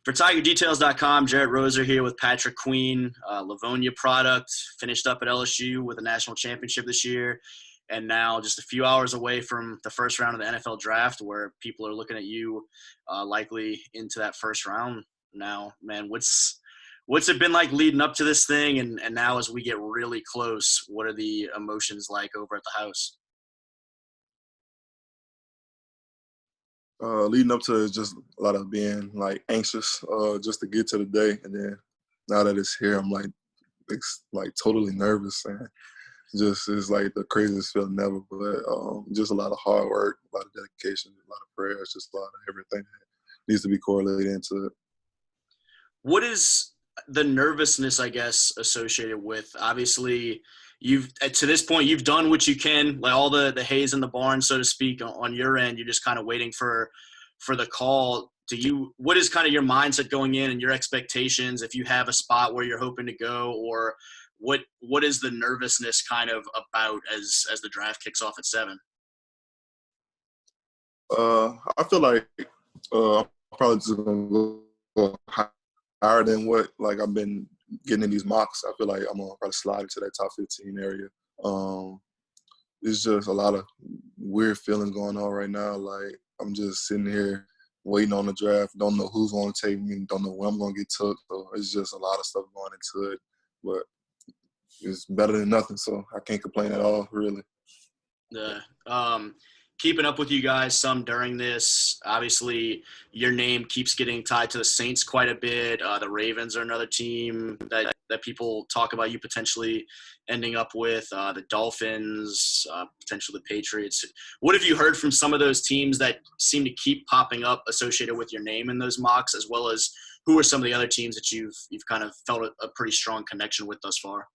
For TigerDetails.com, Jarrett Roser here with Patrick Queen, Livonia product, finished up at LSU with a national championship this year, and now just a few hours away from the first round of the NFL draft where people are looking at you likely into that first round now. Man, what's it been like leading up to this thing, and now as we get really close, what are the emotions like over at the house? Leading up to it is just a lot of being like anxious, just to get to the day, and then now that it's here, I'm like like totally nervous, and just it's like the craziest feeling ever. But just a lot of hard work, a lot of dedication, a lot of prayers, just a lot of everything that needs to be correlated into it. What is the nervousness, I guess, associated with? Obviously, you've to this point you've done what you can, like all the hay's in the barn, so to speak, on your end. You're just kind of waiting for the call. What is kind of your mindset going in and your expectations if you have a spot where you're hoping to go, or what is the nervousness kind of about as the draft kicks off at 7? I feel like I'm probably just gonna go higher than what like I've been getting in these mocks. I feel like I'm gonna probably slide into that top 15 area. Um, it's just a lot of weird feelings going on right now. Like I'm just sitting here waiting on the draft. Don't know who's going to take me. Don't know when I'm going to get took. So it's just a lot of stuff going into it. But it's better than nothing. So I can't complain at all, really. Yeah. Keeping up with you guys some during this. Obviously, your name keeps getting tied to the Saints quite a bit. The Ravens are another team that people talk about you potentially ending up with. The Dolphins, potentially the Patriots. What have you heard from some of those teams that seem to keep popping up associated with your name in those mocks, as well as who are some of the other teams that you've kind of felt a pretty strong connection with thus far?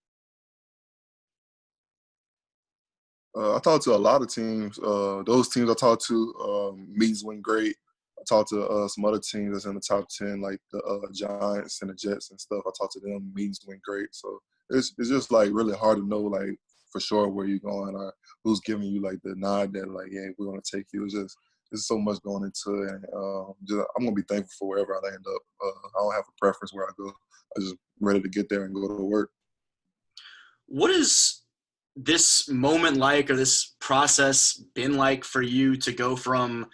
I talked to a lot of teams. Those teams I talked to, meetings went great. I talked to some other teams that's in the top 10, like the Giants and the Jets and stuff. I talked to them. Meetings went great. So it's just like really hard to know like for sure where you're going or who's giving you like the nod that like, yeah, we're gonna take you. It's just there's so much going into it. And I'm gonna be thankful for wherever I end up. I don't have a preference where I go. I'm just ready to get there and go to work. What is this moment like, or this process been like for you to go from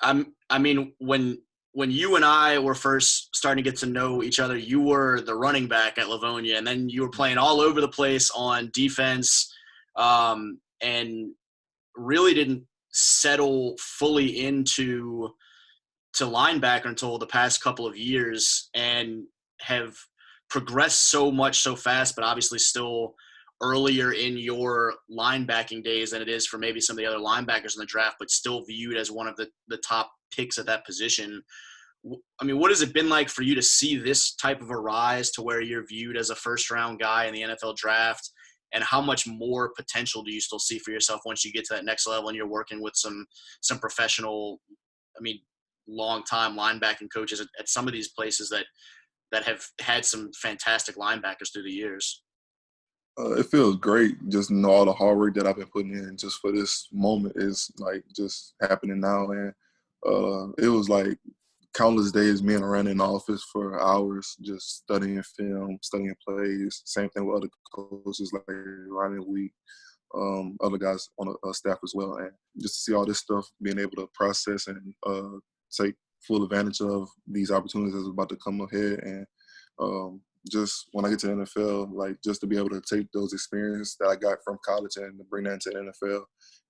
I mean, when you and I were first starting to get to know each other, you were the running back at Livonia, and then you were playing all over the place on defense, and really didn't settle fully into linebacker until the past couple of years, and have progressed so much so fast, but obviously still earlier in your linebacking days than it is for maybe some of the other linebackers in the draft, but still viewed as one of the top picks at that position. I mean, what has it been like for you to see this type of a rise to where you're viewed as a first-round guy in the NFL draft, and how much more potential do you still see for yourself once you get to that next level and you're working with some professional, I mean, long-time linebacking coaches at some of these places that have had some fantastic linebackers through the years? It feels great. Just know all the hard work that I've been putting in just for this moment is like just happening now. And it was like countless days being around in the office for hours, just studying film, studying plays. Same thing with other coaches like Ryan Week, other guys on the staff as well. And just to see all this stuff, being able to process and take full advantage of these opportunities that's about to come ahead. And just when I get to the NFL, like just to be able to take those experiences that I got from college and to bring that into the NFL,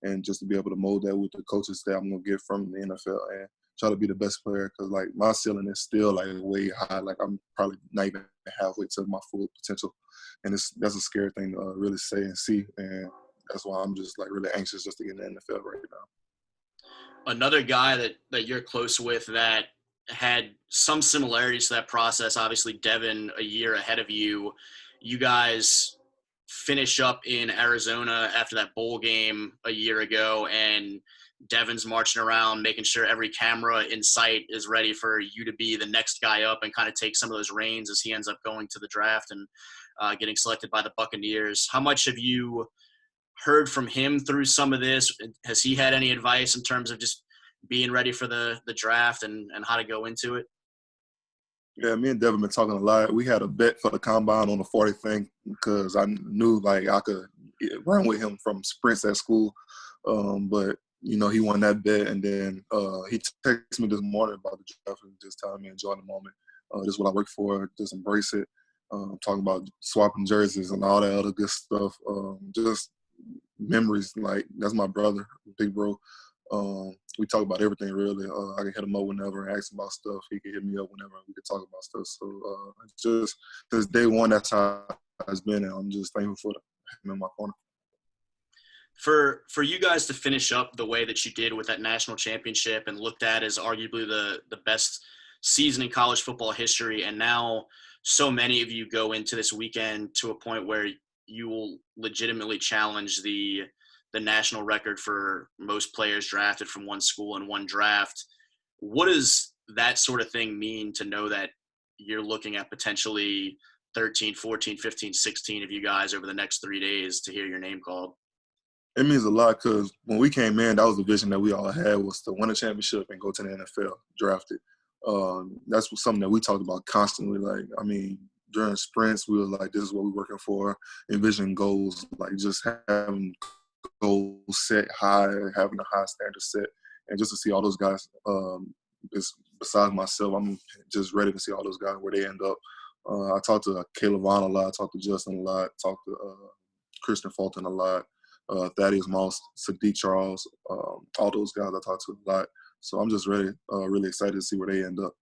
and just to be able to mold that with the coaches that I'm gonna get from the NFL and try to be the best player. Because like my ceiling is still like way high. Like I'm probably not even halfway to my full potential, and that's a scary thing to really say and see. And that's why I'm just like really anxious just to get in the NFL right now. Another guy that you're close with that had some similarities to that process, obviously Devin a year ahead of you. You guys finish up in Arizona after that bowl game a year ago, and Devin's marching around making sure every camera in sight is ready for you to be the next guy up and kind of take some of those reins as he ends up going to the draft and getting selected by the Buccaneers. How much have you heard from him through some of this? Has he had any advice in terms of just being ready for the draft and how to go into it? Yeah, me and Devin been talking a lot. We had a bet for the combine on the 40 thing because I knew like I could run with him from sprints at school. But you know, he won that bet, and then he texted me this morning about the draft and just telling me enjoy the moment. This is what I work for. Just embrace it. Talking about swapping jerseys and all that other good stuff. Just memories. Like that's my brother, big bro. We talk about everything really. I can hit him up whenever and ask him about stuff. He can hit me up whenever we can talk about stuff. So just since day one, that's how it's been, and I'm just thankful for him in my corner. For you guys to finish up the way that you did with that national championship and looked at as arguably the best season in college football history, and now so many of you go into this weekend to a point where you will legitimately challenge the national record for most players drafted from one school in one draft. What does that sort of thing mean to know that you're looking at potentially 13, 14, 15, 16 of you guys over the next 3 days to hear your name called? It means a lot because when we came in, that was the vision that we all had, was to win a championship and go to the NFL, drafted. That's something that we talked about constantly. Like, I mean, during sprints, we were like, this is what we're working for, envision goals, like just having goals set high, having a high standard set. And just to see all those guys, besides myself, I'm just ready to see all those guys where they end up. I talked to Caleb Vaughn a lot, I talked to Justin a lot, talked to Christian Fulton a lot. Thaddeus Moss, Sadiq Charles, all those guys I talked to a lot. So I'm just ready, really excited to see where they end up.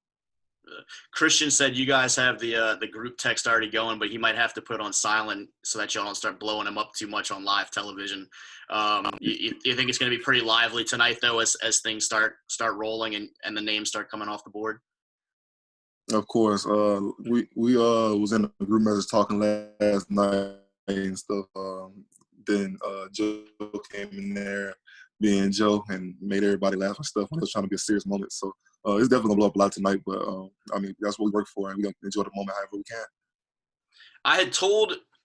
Christian said you guys have the group text already going, but he might have to put on silent so that y'all don't start blowing him up too much on live television. You think it's going to be pretty lively tonight, though, as things start rolling and the names start coming off the board? Of course. We was in the group message talking last night and stuff. Then Joe came in there being Joe and made everybody laugh and stuff. It was trying to be a serious moment. So it's definitely going to blow up a lot tonight. But, I mean, that's what we work for, and we're going to enjoy the moment however we can.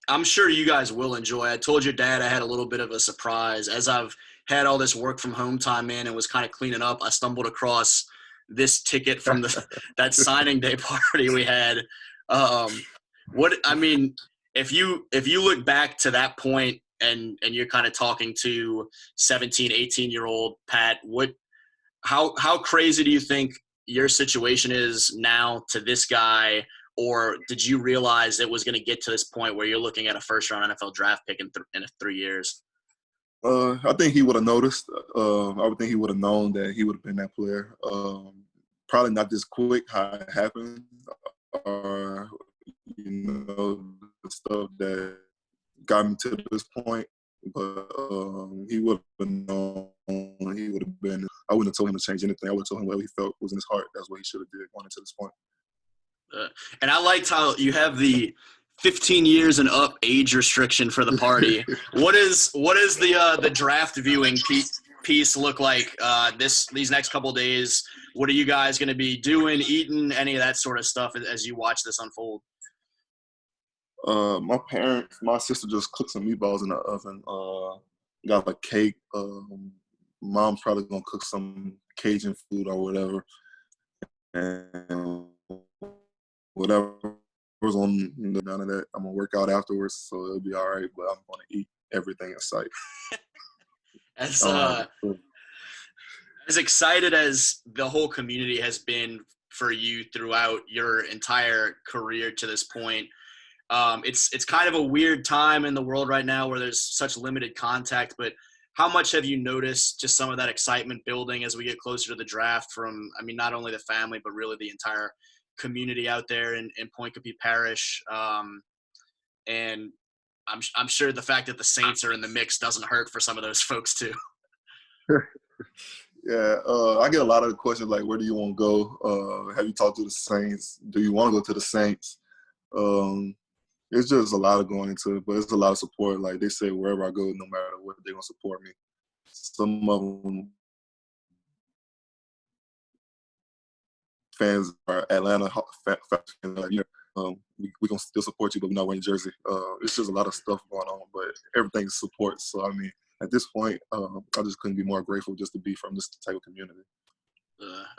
I'm sure you guys will enjoy. I told your dad I had a little bit of a surprise. As I've had all this work from home time in and was kind of cleaning up, I stumbled across this ticket from that signing day party we had. If you look back to that point, and you're kind of talking to 17, 18-year-old Pat, how crazy do you think your situation is now to this guy? Or did you realize it was going to get to this point where you're looking at a first-round NFL draft pick in 3 years? I think he would have noticed. I would think he would have known that he would have been that player. Probably not this quick how it happened, or the stuff that got me to this point, but he would have known. He would have been. I wouldn't have told him to change anything. I would have told him what he felt was in his heart. That's what he should have did going into this point. And I liked how you have the 15 years and up age restriction for the party. What is the draft viewing piece look like these next couple of days? What are you guys going to be doing, eating, any of that sort of stuff as you watch this unfold? My sister just cooked some meatballs in the oven. Got a cake. Mom's probably gonna cook some Cajun food or whatever, and whatever's on none of that. I'm gonna work out afterwards, so it'll be all right. But I'm gonna eat everything in sight. As excited as the whole community has been for you throughout your entire career to this point. It's kind of a weird time in the world right now where there's such limited contact, but how much have you noticed just some of that excitement building as we get closer to the draft from, I mean, not only the family, but really the entire community out there in Point Coupee Parish? And I'm sure the fact that the Saints are in the mix doesn't hurt for some of those folks too. Yeah, I get a lot of questions like, where do you want to go? Have you talked to the Saints? Do you want to go to the Saints? It's just a lot of going into it, but it's a lot of support. Like they say, wherever I go, no matter what, they're going to support me. Some of them fans are Atlanta fans. Like, yeah, we're going to still support you, but we're not wearing jersey. It's just a lot of stuff going on, but everything's support. So, I mean, at this point, I just couldn't be more grateful just to be from this type of community.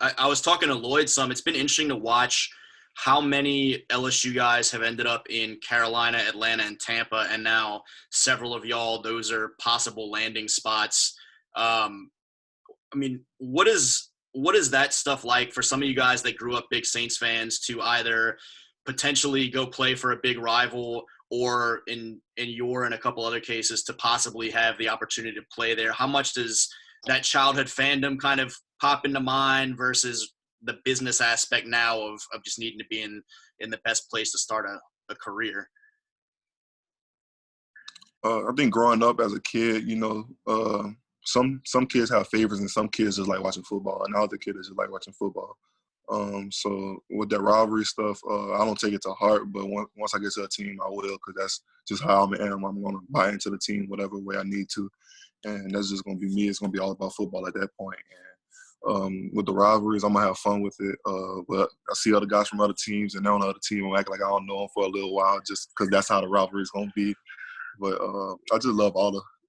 I was talking to Lloyd some. It's been interesting to watch how many LSU guys have ended up in Carolina, Atlanta, and Tampa, and now several of y'all, those are possible landing spots. I mean, what is that stuff like for some of you guys that grew up big Saints fans to either potentially go play for a big rival or in your and a couple other cases to possibly have the opportunity to play there? How much does that childhood fandom kind of pop into mind versus the business aspect now of just needing to be in the best place to start a career? I think growing up as a kid, some kids have favorites and some kids just like watching football, and other kids just like watching football. So with that rivalry stuff, I don't take it to heart, but once I get to a team, I will, because that's just how I am. I'm going to buy into the team whatever way I need to, and that's just going to be me. It's going to be all about football at that point. And with the rivalries, I'm going to have fun with it. But I see other guys from other teams, and they're on the other team, I'm acting like I don't know them for a little while just because that's how the rivalry is going to be. But I just love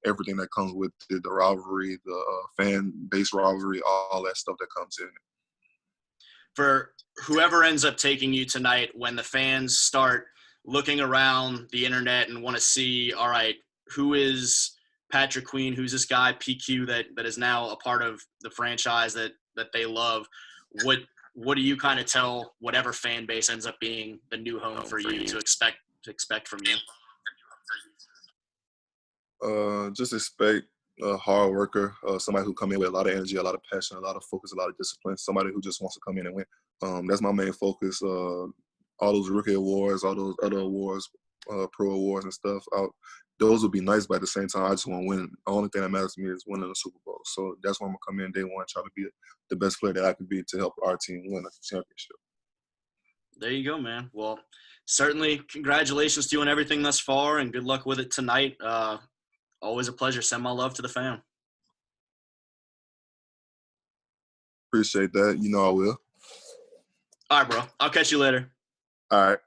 everything that comes with it, the rivalry, the fan-based rivalry, all that stuff that comes in. For whoever ends up taking you tonight, when the fans start looking around the internet and want to see, all right, who is Patrick Queen, who's this guy PQ that is now a part of the franchise that they love, what do you kind of tell whatever fan base ends up being the new home for you to expect from you? Just expect a hard worker, somebody who come in with a lot of energy, a lot of passion, a lot of focus, a lot of discipline, somebody who just wants to come in and win. That's my main focus. All those rookie awards, all those other awards, pro awards and stuff, those would be nice, but at the same time, I just want to win. The only thing that matters to me is winning the Super Bowl. So that's why I'm going to come in day one, try to be the best player that I could be to help our team win a championship. There you go, man. Well, certainly congratulations to you on everything thus far, and good luck with it tonight. Always a pleasure. Send my love to the fam. Appreciate that. You know I will. All right, bro. I'll catch you later. All right.